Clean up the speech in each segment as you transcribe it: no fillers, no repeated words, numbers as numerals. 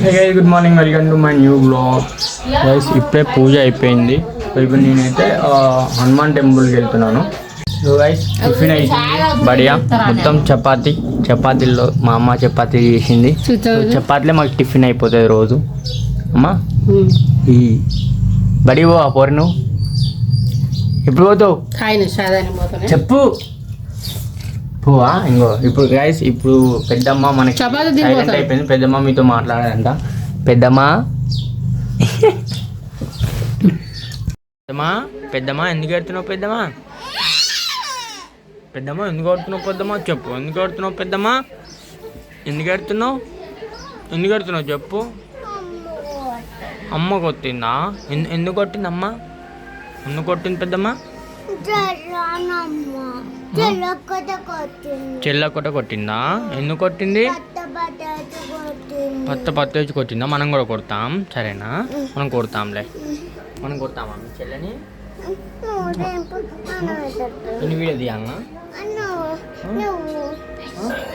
Good morning, welcome to my new blog. Guys ఇప్పుడే పూజ అయిపోయింది. ఇప్పుడు నేనైతే హనుమాన్ టెంపుల్కి వెళ్తున్నాను. సో గైస్ టిఫిన్ అయిపోయింది బడియా. మొత్తం చపాతీల్లో మా అమ్మ చపాతీ చేసింది. చపాతీలే మాకు టిఫిన్ అయిపోతుంది రోజు. అమ్మా ఈ బడి పో పోరు నువ్వు ఎప్పుడు పోతావు చెప్పు. పోవా ఇంకో ఇప్పుడు గైస్ ఇప్పుడు పెద్దమ్మ మనకి సైలెంట్ అయిపోయింది. పెద్దమ్మ మీతో మాట్లాడాలంట. పెద్దమ్మా పెద్దమ్మా ఎందుకు ఎడుతున్నావు పెద్దమ్మా? పెద్దమ్మా ఎందుకు ఎడుతున్నావు పెద్దమ్మా చెప్పు. ఎందుకు ఎడుతున్నావు పెద్దమ్మా? ఎందుకు ఎడుతున్నావు చెప్పు. అమ్మ కొట్టిందా? ఎందుకు కొట్టింది అమ్మ? ఎందుకు కొట్టింది పెద్దమ్మ? చెల్లకొట్ట కొట్టిందా? ఎందుకు కొట్టింది? పత్త వచ్చి కొట్టిందా? మనం కూడా కొడతాం సరేనా? మనం కొడతాంలే. మనం కొడతామా మీ చెల్లని? ఎన్ని వీడియో తీయాలన్నా?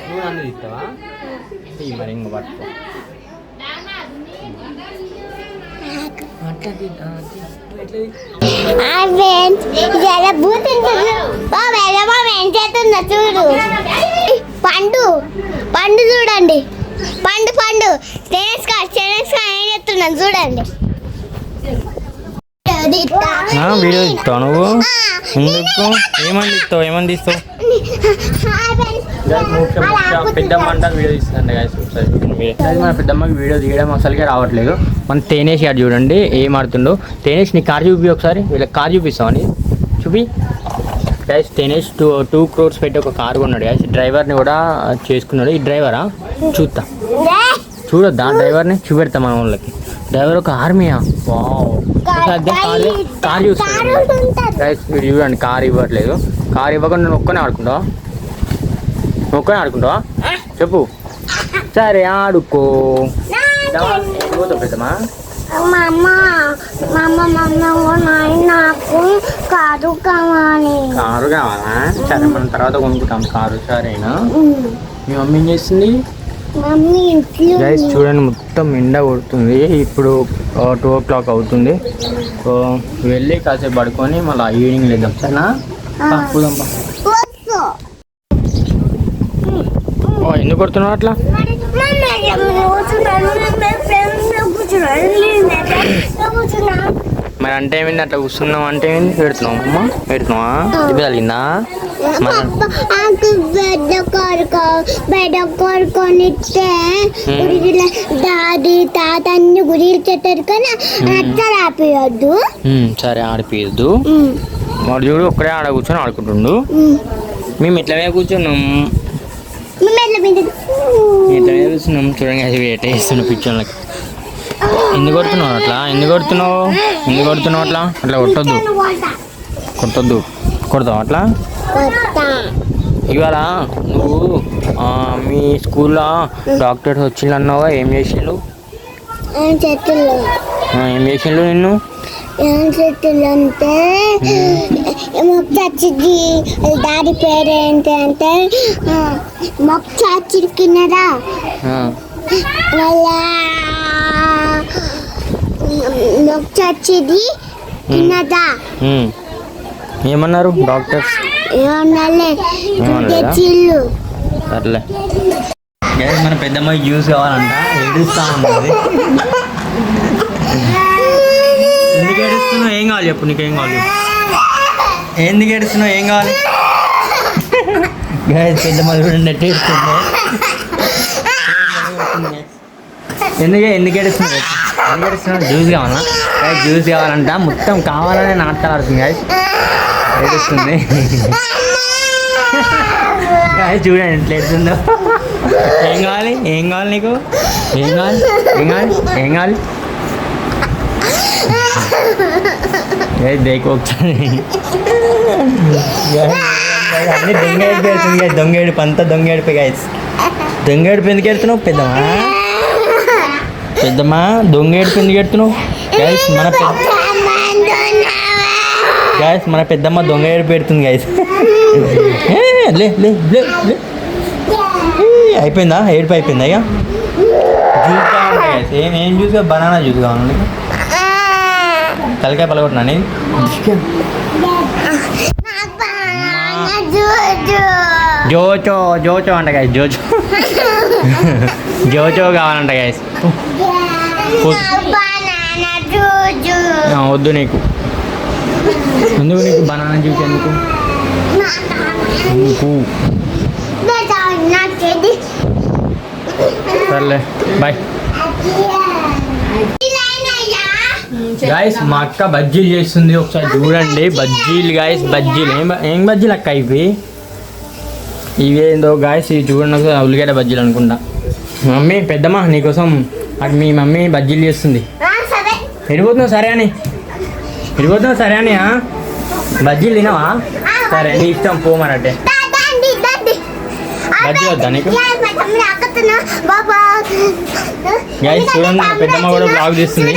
నువ్వు అందరు తీస్తావా? మరి ఇంకో పట్టుకో. చూడు పండు చూడండి. పండు ఏం చెప్తున్నాను చూడండి. వీడియో ఇస్తావు నువ్వు? ఎందుకు? ఏమని తీస్తావు? పెద్దమ్మ అంట వీడియో తీస్తాను. మన పెద్దమ్మకి వీడియో తీయడం అసలుకే రావట్లేదు. మన తేనేష్ గారు చూడండి ఏం ఆడుతుండో. తేనేష్ నీ కార్ చూపి ఒకసారి. వీళ్ళకి కార్ చూపిస్తామని చూపి. గైస్ తేనేష్ 2 crores పెట్టి ఒక కార్ కొన్నాడు గైస్. డ్రైవర్ని కూడా చేసుకున్నాడు. ఈ డ్రైవరా చూడొద్దా? డ్రైవర్ని చూపెడతాం మన వాళ్ళకి. డ్రైవర్ ఒక ఆర్మీయా? కార్ చూస్తాడు గైస్. మీరు చూడండి కార్ ఇవ్వట్లేదు. కార్ ఇవ్వకుండా నువ్వు ఒక్కనే ఆడుకుంటావా? చెప్పు. సరే ఆడుకో. పెద్దమ్మా నాకు కారు కావాలి. కారు కావాలా? సరే మనం తర్వాత కొనుక్కుంటాం కారు. సరేనా? మీ మమ్మీ ఏం చేస్తుంది? గైస్ చూడండి మొత్తం ఎండ కొడుతుంది. ఇప్పుడు 2 o'clock అవుతుంది. సో వెళ్ళి కాసేపు పడుకొని మళ్ళీ ఈవినింగ్ లేద్దాం సరేనా? పోదాం. ఎందుకు కొడుతున్నావు అట్లా? మరి అంటే ఏమింది అట్లా కూర్చున్నావు? అంటే ఏంది పెడుతున్నావు అమ్మ? పెడుతున్నావా? ఇది కలిగిందా? తాత అన్ని గుడిలు చెట్టారు కానీ అట్లా ఆపేయద్దు. సరే ఆడిపోయద్దు. వాడు చూడు ఒక్కడే ఆడ కూర్చొని ఆడుకుంటుండు. మేము ఎట్లా కూర్చున్నాం? ఎట్లా కూర్చున్నాం చూడండి. అది వేట చేస్తున్నాం పిచ్చోళ్ళకి. ఎందుకు కొడుతున్నావు అట్లా? ఎందుకు కొడుతున్నావు అట్లా? అట్లా కొట్టొద్దు. కొడతావు అట్లా? ఇవాళ నువ్వు మీ స్కూల్లో డాక్టర్స్ వచ్చిండు అన్నావా? ఏం చేసిండు నిన్ను? ఏం చెట్లంటే మొక్కచ్చిది. దాడి పేరు ఏంటి అంటే మొక్కచ్చి కిన్నదా వాళ్ళ మొక్కచ్చిది కిన్నదా. ఏమన్నారు డాక్టర్స్? ఏమన్నాలే అట్లే. మన పెద్దమ్మాయి జ్యూస్ కావాలంట. ఏడుస్తా ఉన్నది. ఎందుకు ఏడుస్తున్నావు? ఏం కావాలి చెప్పు. నీకేం కావాలి? ఎందుకు ఏడుస్తున్నావు? ఏం కావాలి? పెద్దమ్మ చూడండి నెట్ ఏడుస్తుంది. ఎందుకు ఏడుస్తున్నావు? జ్యూస్ కావాలా? జ్యూస్ కావాలంట. మొత్తం కావాలనే నాటకాలు ఆడుతుంది గాయస్. ఏడుస్తుంది గాయస్. చూడండి ఎట్లా ఏడుస్తుందో. ఏం కావాలి నీకు? ఏం కావాలి? దేకు ఒకసారి. అన్ని దొంగ ఏడిపోతుంది. దొంగ ఏడుపు అంతా దొంగ ఏడిపోయి గాయస్. దొంగ ఏడుపు ఎందుకు ఎడుతున్నావు పెద్దమ్మా? దొంగ ఏడుపు ఎందుకు ఎడుతున్నావు గాయస్? మన పెద్దమ్మ దొంగ ఏడుపు పెడుతుంది గాయస్. అయిపోయిందా? ఏడుపు అయిపోయిందా? ఇక జ్యూస్ కావాలి గైస్ ఏం జ్యూస్ బనానా జ్యూస్ కావాలి తలకాయ పలగొట్టినా నేను జోచో జోచో అంట గైస్ జోచో జోచో కావాలంట గైస్ వద్దు నీకు ఎందుకు నీకు బనానా జ్యూస్ ఎందుకు సర్లే బాయ్ గాయస్ మా అక్క బజ్జీలు చేస్తుంది ఒకసారి చూడండి బజ్జీలు గాయస్ బజ్జీలు ఏం బజ్జీలు అక్క ఇవేందో గాయస్ ఇవి చూడండి ఒకసారి ఉల్లిగడ్డ బజ్జీలు అనుకుంటా మమ్మీ పెద్దమ్మ నీకోసం అటు మీ మమ్మీ బజ్జీలు చేస్తుంది ఎడిపోతున్నావు సరే అని బజ్జీలు తినవా సరే నీ ఇష్టం పోమనట్టే బజ్జీ వద్దా నీకు గైస్ చూడండి పెద్దమ్మ కూడా బ్లాగ్ చేస్తుంది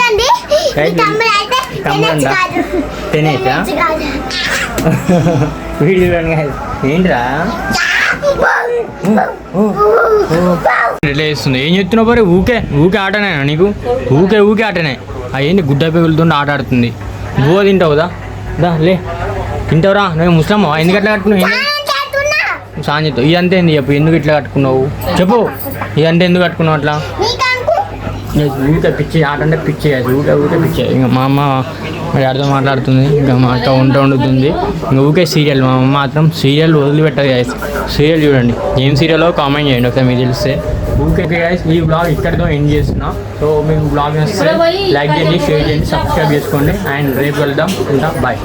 తమ్ముడంట తినేసా వీడియో చూడండి గైస్ ఏంట్రా ఎట్లా చేస్తుంది ఏం చెప్తున్నావు మరి ఊకే ఆటనే నీకు ఊకే ఆటనే అయ్యింది గుడ్డ పెగులుతుండే ఆట ఆడుతుంది బువ్వ తింటావుదా లే తింటావురా నువ్వు ముస్లిం ఎందుకు అట్లా కట్టుకున్నావు సాంజతో ఇదంతా ఏంది చెప్పు ఎందుకు ఇట్లా కట్టుకున్నావు చెప్పు ఇదంతా ఎందుకు కట్టుకున్నావు అట్లా ఊరికే పిచ్చి ఆట అంటే పిచ్చి ఊరికే పిచ్చి ఇంకా మా అమ్మ మరి అర్థం మాట్లాడుతుంది ఇంకా మా అక్క వండుతుంది ఇంకా ఊరికే సీరియల్ మా అమ్మ మాత్రం సీరియల్ వదిలిపెట్టదు గాయస్ సీరియల్ చూడండి ఏం సీరియల్లో కామెంట్ చేయండి ఒకసారి మీకు తెలిస్తే ఊరికే గాయస్ ఈ బ్లాగ్ ఇక్కడితో ఎండ్ చేస్తున్నా సో మీకు బ్లాగ్ నచ్చితే లైక్ చేయండి షేర్ చేయండి సబ్స్క్రైబ్ చేసుకోండి అండ్ రేపు వెళ్దాం బాయ్